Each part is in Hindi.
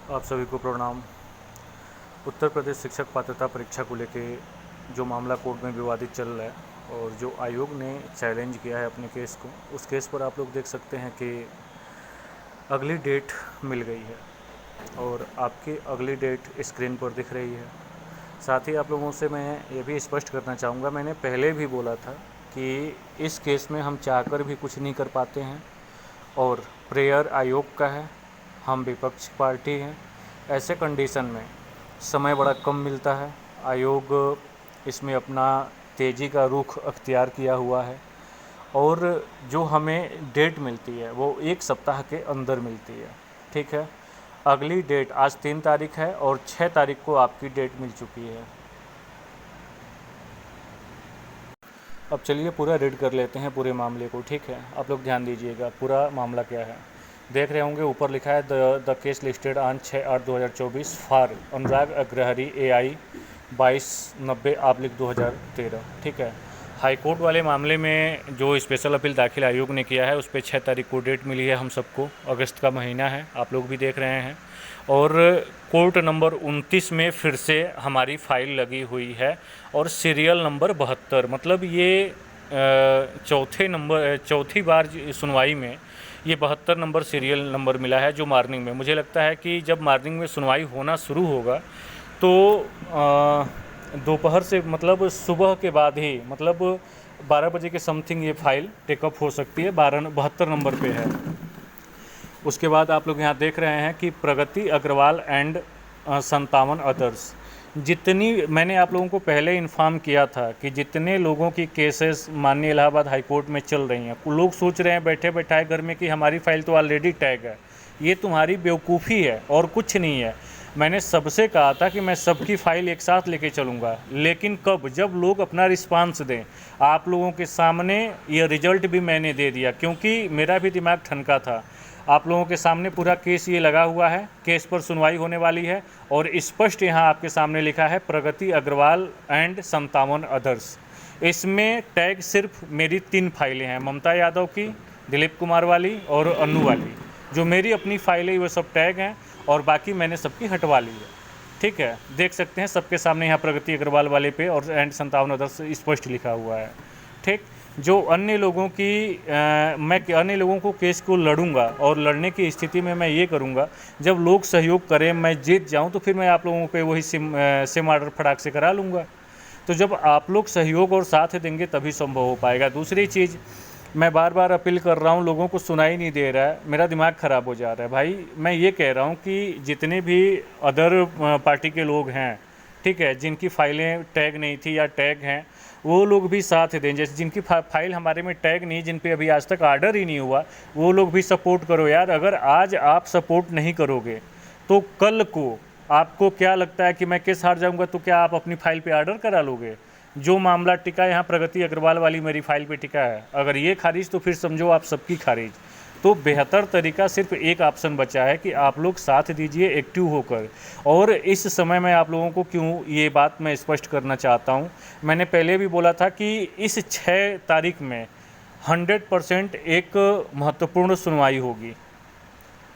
आप सभी को प्रणाम। उत्तर प्रदेश शिक्षक पात्रता परीक्षा को लेके जो मामला कोर्ट में विवादित चल रहा है और जो आयोग ने चैलेंज किया है अपने केस को, उस केस पर आप लोग देख सकते हैं कि अगली डेट मिल गई है और आपकी अगली डेट स्क्रीन पर दिख रही है। साथ ही आप लोगों से मैं ये भी स्पष्ट करना चाहूँगा, मैंने पहले भी बोला था कि इस केस में हम चाहकर भी कुछ नहीं कर पाते हैं और प्रेयर आयोग का है, हम विपक्ष पार्टी हैं। ऐसे कंडीशन में समय बड़ा कम मिलता है। आयोग इसमें अपना तेज़ी का रुख अख्तियार किया हुआ है और जो हमें डेट मिलती है वो 1 सप्ताह के अंदर मिलती है। ठीक है, अगली डेट आज 3 तारीख है और 6 तारीख को आपकी डेट मिल चुकी है। अब चलिए पूरा रीड कर लेते हैं पूरे मामले को। ठीक है, आप लोग ध्यान दीजिएगा पूरा मामला क्या है। देख रहे होंगे ऊपर लिखा है the case listed on 6/8/2024 for Anurag Agrahari AI 2290/2013। ठीक है, हाई कोर्ट वाले मामले में जो स्पेशल अपील दाखिल आयोग ने किया है उस पर 6 तारीख को डेट मिली है हम सबको। अगस्त का महीना है, आप लोग भी देख रहे हैं। और कोर्ट नंबर 29 में फिर से हमारी फ़ाइल लगी हुई है और सीरियल नंबर 72, मतलब ये चौथी बार सुनवाई में ये 72 नंबर सीरियल नंबर मिला है। जो मॉर्निंग में, मुझे लगता है कि जब मॉर्निंग में सुनवाई होना शुरू होगा तो दोपहर से, मतलब सुबह के बाद ही, मतलब 12 बजे के समथिंग ये फाइल टेकअप हो सकती है। 72 नंबर पे है। उसके बाद आप लोग यहाँ देख रहे हैं कि प्रगति अग्रवाल एंड 57 अदर्स। जितनी मैंने आप लोगों को पहले इन्फॉर्म किया था कि जितने लोगों की केसेस माननीय इलाहाबाद हाई कोर्ट में चल रही हैं, लोग सोच रहे हैं बैठे बैठाए घर में कि हमारी फ़ाइल तो ऑलरेडी टैग है। ये तुम्हारी बेवकूफ़ी है और कुछ नहीं है। मैंने सबसे कहा था कि मैं सबकी फ़ाइल एक साथ लेके चलूँगा, लेकिन कब? जब लोग अपना रिस्पांस दें। आप लोगों के सामने ये रिजल्ट भी मैंने दे दिया, क्योंकि मेरा भी दिमाग ठनका था। आप लोगों के सामने पूरा केस ये लगा हुआ है, केस पर सुनवाई होने वाली है और स्पष्ट यहाँ आपके सामने लिखा है प्रगति अग्रवाल एंड 57 अदर्स। इसमें टैग सिर्फ मेरी 3 फाइलें हैं, ममता यादव की, दिलीप कुमार वाली और अन्नू वाली। जो मेरी अपनी फाइलें वो सब टैग हैं और बाकी मैंने सबकी हटवा ली है। ठीक है, देख सकते हैं सबके सामने यहाँ प्रगति अग्रवाल वाले पे और एंड 57 अदर्स स्पष्ट लिखा हुआ है। ठीक, जो अन्य लोगों की मैं अन्य लोगों को केस को लड़ूंगा और लड़ने की स्थिति में मैं ये करूंगा, जब लोग सहयोग करें, मैं जीत जाऊं तो फिर मैं आप लोगों पे वही सिम ऑर्डर फटाक से करा लूँगा। तो जब आप लोग सहयोग और साथ देंगे तभी संभव हो पाएगा। दूसरी चीज़, मैं बार बार अपील कर रहा हूँ, लोगों को सुनाई नहीं दे रहा है, मेरा दिमाग ख़राब हो जा रहा है भाई। मैं ये कह रहा हूँ कि जितने भी अदर पार्टी के लोग हैं, ठीक है, जिनकी फ़ाइलें टैग नहीं थी या टैग हैं, वो लोग भी साथ दें। जैसे जिनकी फाइल हमारे में टैग नहीं, जिन पे अभी आज तक ऑर्डर ही नहीं हुआ, वो लोग भी सपोर्ट करो यार। अगर आज आप सपोर्ट नहीं करोगे तो कल को आपको क्या लगता है कि मैं केस हार जाऊंगा तो क्या आप अपनी फाइल पे ऑर्डर करा लोगे? जो मामला टिका यहाँ प्रगति अग्रवाल वाली मेरी फाइल पे टिका है, अगर ये खारिज तो फिर समझो आप सबकी खारिज। तो बेहतर तरीका सिर्फ एक ऑप्शन बचा है कि आप लोग साथ दीजिए एक्टिव होकर। और इस समय मैं आप लोगों को क्यों ये बात मैं स्पष्ट करना चाहता हूँ, मैंने पहले भी बोला था कि इस 6 तारीख में 100% एक महत्वपूर्ण सुनवाई होगी।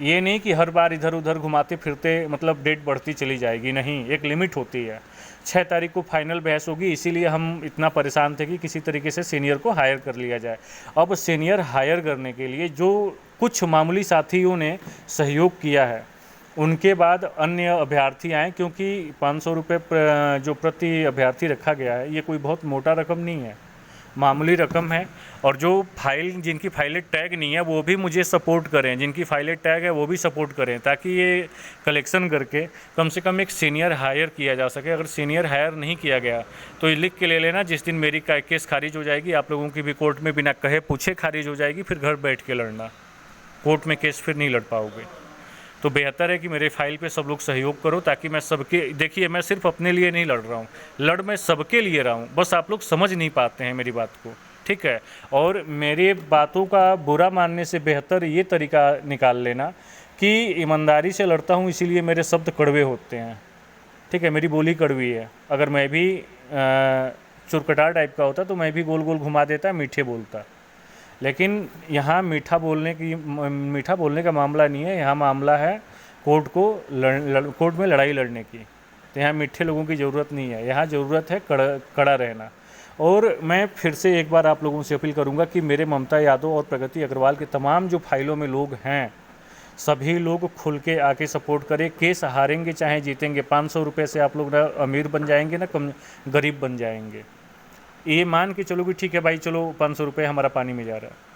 ये नहीं कि हर बार इधर उधर घुमाते फिरते मतलब डेट बढ़ती चली जाएगी, नहीं, एक लिमिट होती है। 6 तारीख को फाइनल बहस होगी, इसीलिए हम इतना परेशान थे कि किसी तरीके से सीनियर को हायर कर लिया जाए। अब सीनियर हायर करने के लिए जो कुछ मामूली साथियों ने सहयोग किया है, उनके बाद अन्य अभ्यर्थी आए, क्योंकि 500 रुपये जो प्रति अभ्यर्थी रखा गया है, ये कोई बहुत मोटा रकम नहीं है, मामूली रकम है। और जो फाइल, जिनकी फाइलें टैग नहीं है वो भी मुझे सपोर्ट करें, जिनकी फाइलें टैग है वो भी सपोर्ट करें, ताकि ये कलेक्शन करके कम से कम एक सीनियर हायर किया जा सके। अगर सीनियर हायर नहीं किया गया तो ये लिख के ले लेना, जिस दिन मेरी केस खारिज हो जाएगी, आप लोगों की भी कोर्ट में बिना कहे पूछे खारिज हो जाएगी, फिर घर बैठ के लड़ना, कोर्ट में केस फिर नहीं लड़ पाओगे। तो बेहतर है कि मेरे फाइल पे सब लोग सहयोग करो, ताकि मैं सबके, देखिए मैं सिर्फ अपने लिए नहीं लड़ रहा हूँ, लड़ मैं सबके लिए रहा हूँ, बस आप लोग समझ नहीं पाते हैं मेरी बात को। ठीक है, और मेरी बातों का बुरा मानने से बेहतर ये तरीका निकाल लेना कि ईमानदारी से लड़ता हूँ, इसीलिए मेरे शब्द कड़वे होते हैं। ठीक है, मेरी बोली कड़वी है। अगर मैं भी चुरकटार टाइप का होता तो मैं भी गोल गोल घुमा देता, मीठे बोलता। लेकिन यहाँ मीठा बोलने का मामला नहीं है, यहाँ मामला है कोर्ट में लड़ाई लड़ने की। तो यहाँ मीठे लोगों की ज़रूरत नहीं है, यहाँ ज़रूरत है कड़ा रहना। और मैं फिर से एक बार आप लोगों से अपील करूँगा कि मेरे ममता यादव और प्रगति अग्रवाल के तमाम जो फाइलों में लोग हैं, सभी लोग खुल के आके सपोर्ट करें। केस हारेंगे चाहे जीतेंगे, 500 रुपये से आप लोग ना अमीर बन जाएंगे ना कम गरीब बन जाएंगे। ये मान के चलो कि ठीक है भाई, चलो 500 रुपये हमारा पानी में जा रहा है।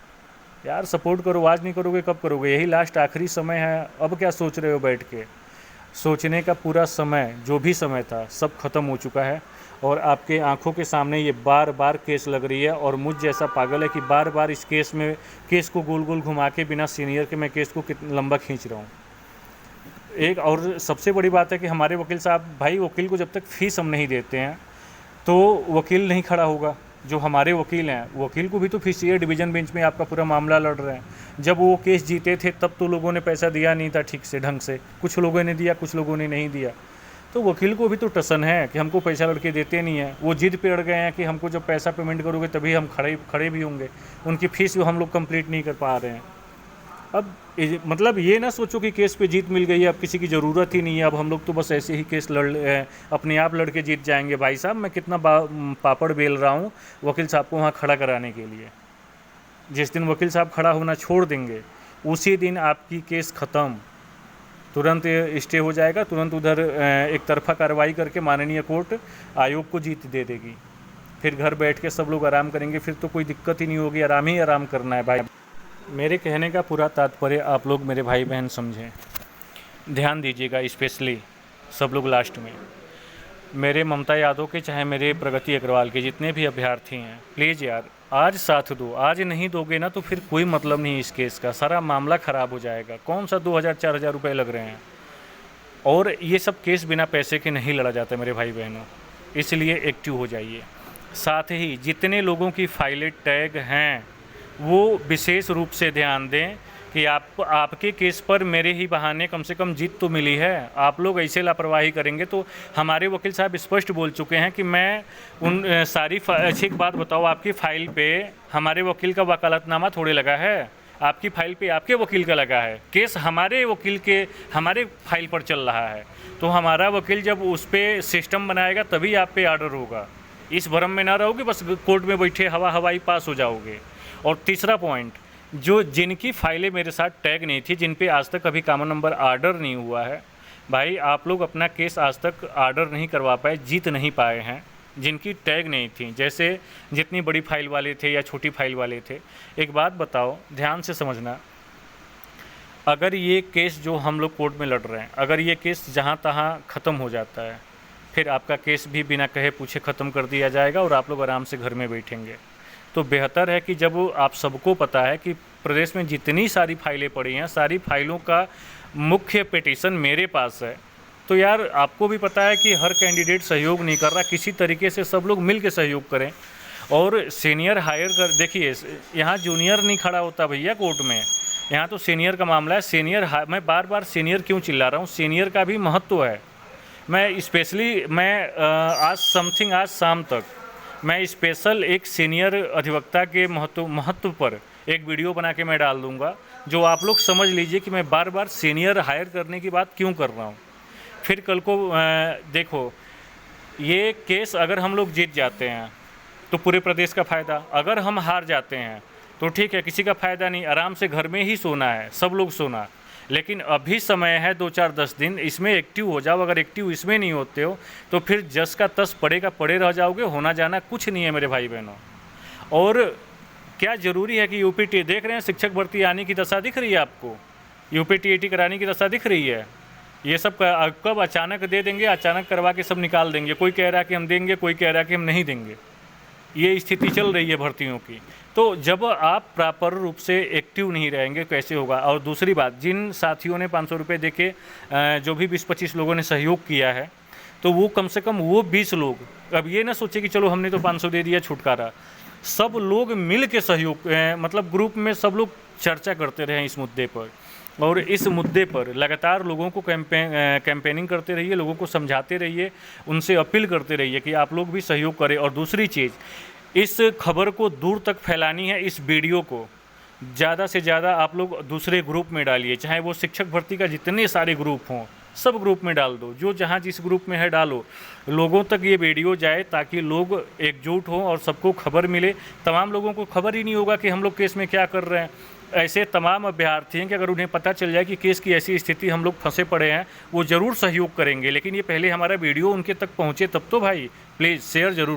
यार सपोर्ट करो, आज नहीं करोगे कब करोगे? यही लास्ट आखिरी समय है। अब क्या सोच रहे हो बैठ के? सोचने का पूरा समय, जो भी समय था, सब खत्म हो चुका है। और आपके आंखों के सामने ये बार बार केस लग रही है। और मुझ जैसा पागल है कि बार बार इस केस को गोल गोल घुमा के बिना सीनियर के मैं केस को कितना लंबा खींच रहा हूँ। एक और सबसे बड़ी बात है कि हमारे वकील साहब, भाई वकील को जब तक फीस हम नहीं देते हैं तो वकील नहीं खड़ा होगा। जो हमारे वकील हैं, वकील को भी तो फीस चाहिए। डिवीज़न बेंच में आपका पूरा मामला लड़ रहे हैं। जब वो केस जीते थे तब तो लोगों ने पैसा दिया नहीं था ठीक से ढंग से, कुछ लोगों ने दिया, कुछ लोगों ने नहीं दिया। तो वकील को भी तो टसन है कि हमको पैसा लड़के देते नहीं है। वो जिद पे अड़ गए हैं कि हमको जब पैसा पेमेंट करोगे तभी हम खड़े भी होंगे। उनकी फ़ीस भी हम लोग कंप्लीट नहीं कर पा रहे हैं। अब मतलब ये ना सोचो कि केस पे जीत मिल गई है, अब किसी की ज़रूरत ही नहीं है, अब हम लोग तो बस ऐसे ही केस अपने आप लड़के जीत जाएंगे। भाई साहब, मैं कितना पापड़ बेल रहा हूँ वकील साहब को वहाँ खड़ा कराने के लिए। जिस दिन वकील साहब खड़ा होना छोड़ देंगे उसी दिन आपकी केस ख़त्म, तुरंत स्टे हो जाएगा, तुरंत उधर एक तरफा कार्रवाई करके माननीय कोर्ट आयोग को जीत दे देगी। फिर घर बैठ के सब लोग आराम करेंगे, फिर तो कोई दिक्कत ही नहीं होगी, आराम ही आराम करना है भाई। मेरे कहने का पूरा तात्पर्य आप लोग मेरे भाई बहन समझें, ध्यान दीजिएगा, स्पेशली सब लोग लास्ट में। मेरे ममता यादव के चाहे मेरे प्रगति अग्रवाल के जितने भी अभ्यर्थी हैं, प्लीज़ यार आज साथ दो। आज नहीं दोगे ना तो फिर कोई मतलब नहीं इस केस का, सारा मामला ख़राब हो जाएगा। कौन सा 2000-4000 रुपये लग रहे हैं? और ये सब केस बिना पैसे के नहीं लड़ा जाता मेरे भाई बहनों, इसलिए एक्टिव हो जाइए। साथ ही जितने लोगों की फाइलें टैग हैं वो विशेष रूप से ध्यान दें कि आपके केस पर मेरे ही बहाने कम से कम जीत तो मिली है। आप लोग ऐसे लापरवाही करेंगे तो हमारे वकील साहब स्पष्ट बोल चुके हैं कि मैं उन सारी अच्छी एक बात बताओ, आपकी फ़ाइल पे हमारे वकील का वकालतनामा थोड़े लगा है, आपकी फ़ाइल पे आपके वकील का लगा है। केस हमारे वकील के हमारे फाइल पर चल रहा है, तो हमारा वकील जब उस पर सिस्टम बनाएगा तभी आप पे ऑर्डर होगा। इस भरम में ना रहोगे बस कोर्ट में बैठे हवाई पास हो जाओगे। और तीसरा पॉइंट, जिनकी फाइलें मेरे साथ टैग नहीं थी, जिन पे आज तक कभी कॉमन नंबर ऑर्डर नहीं हुआ है, भाई आप लोग अपना केस आज तक ऑर्डर नहीं करवा पाए, जीत नहीं पाए हैं। जिनकी टैग नहीं थी, जैसे जितनी बड़ी फाइल वाले थे या छोटी फाइल वाले थे। एक बात बताओ, ध्यान से समझना, अगर ये केस जो हम लोग कोर्ट में लड़ रहे हैं, अगर ये केस जहाँ तहाँ ख़त्म हो जाता है, फिर आपका केस भी बिना कहे पूछे ख़त्म कर दिया जाएगा और आप लोग आराम से घर में बैठेंगे। तो बेहतर है कि जब आप सबको पता है कि प्रदेश में जितनी सारी फाइलें पड़ी हैं, सारी फाइलों का मुख्य पिटीशन मेरे पास है, तो यार आपको भी पता है कि हर कैंडिडेट सहयोग नहीं कर रहा, किसी तरीके से सब लोग मिल के सहयोग करें। और सीनियर हायर कर, देखिए यहाँ जूनियर नहीं खड़ा होता भैया कोर्ट में, यहाँ तो सीनियर का मामला है। सीनियर मैं बार बार सीनियर क्यों चिल्ला रहा हूँ, सीनियर का भी महत्व है। मैं स्पेशली आज शाम तक मैं स्पेशल एक सीनियर अधिवक्ता के महत्व पर एक वीडियो बना के मैं डाल दूंगा, जो आप लोग समझ लीजिए कि मैं बार बार सीनियर हायर करने की बात क्यों कर रहा हूँ। फिर कल को देखो, ये केस अगर हम लोग जीत जाते हैं तो पूरे प्रदेश का फ़ायदा, अगर हम हार जाते हैं तो ठीक है, किसी का फ़ायदा नहीं, आराम से घर में ही सोना है, सब लोग सोना। लेकिन अभी समय है 2-4-10 दिन, इसमें एक्टिव हो जाओ। अगर एक्टिव इसमें नहीं होते हो तो फिर जस का तस पड़ेगा पड़े रह जाओगे, होना जाना कुछ नहीं है मेरे भाई बहनों। और क्या ज़रूरी है कि यूपी देख रहे हैं, शिक्षक भर्ती आने की दशा दिख रही है आपको, यूपी टीईटी कराने की दशा दिख रही है। ये सब कब अचानक दे देंगे, अचानक करवा के सब निकाल देंगे। कोई कह रहा है कि हम देंगे, कोई कह रहा है कि हम नहीं देंगे। ये स्थिति चल रही है भर्तियों की। तो जब आप प्रॉपर रूप से एक्टिव नहीं रहेंगे कैसे होगा। और दूसरी बात, जिन साथियों ने 500 रुपये दे के जो भी 20-25 लोगों ने सहयोग किया है, तो वो कम से कम वो 20 लोग अब ये ना सोचे कि चलो हमने तो 500 दे दिया छुटकारा। सब लोग मिल के सहयोग मतलब ग्रुप में सब लोग चर्चा करते रहे इस मुद्दे पर, और इस मुद्दे पर लगातार लोगों को कैंपेनिंग करते रहिए, लोगों को समझाते रहिए, उनसे अपील करते रहिए कि आप लोग भी सहयोग करें। और दूसरी चीज़, इस खबर को दूर तक फैलानी है, इस वीडियो को ज़्यादा से ज़्यादा आप लोग दूसरे ग्रुप में डालिए, चाहे वो शिक्षक भर्ती का जितने सारे ग्रुप हों सब ग्रुप में डाल दो, जो जहाँ जिस ग्रुप में है डालो, लोगों तक ये वीडियो जाए ताकि लोग एकजुट हों और सबको खबर मिले। तमाम लोगों को खबर ही नहीं होगा कि हम लोग केस में क्या कर रहे हैं। ऐसे तमाम अभ्यर्थी हैं कि अगर उन्हें पता चल जाए कि केस की ऐसी स्थिति हम लोग फंसे पड़े हैं, वो ज़रूर सहयोग करेंगे, लेकिन ये पहले हमारा वीडियो उनके तक पहुँचे तब तो भाई। प्लीज़ शेयर ज़रूर।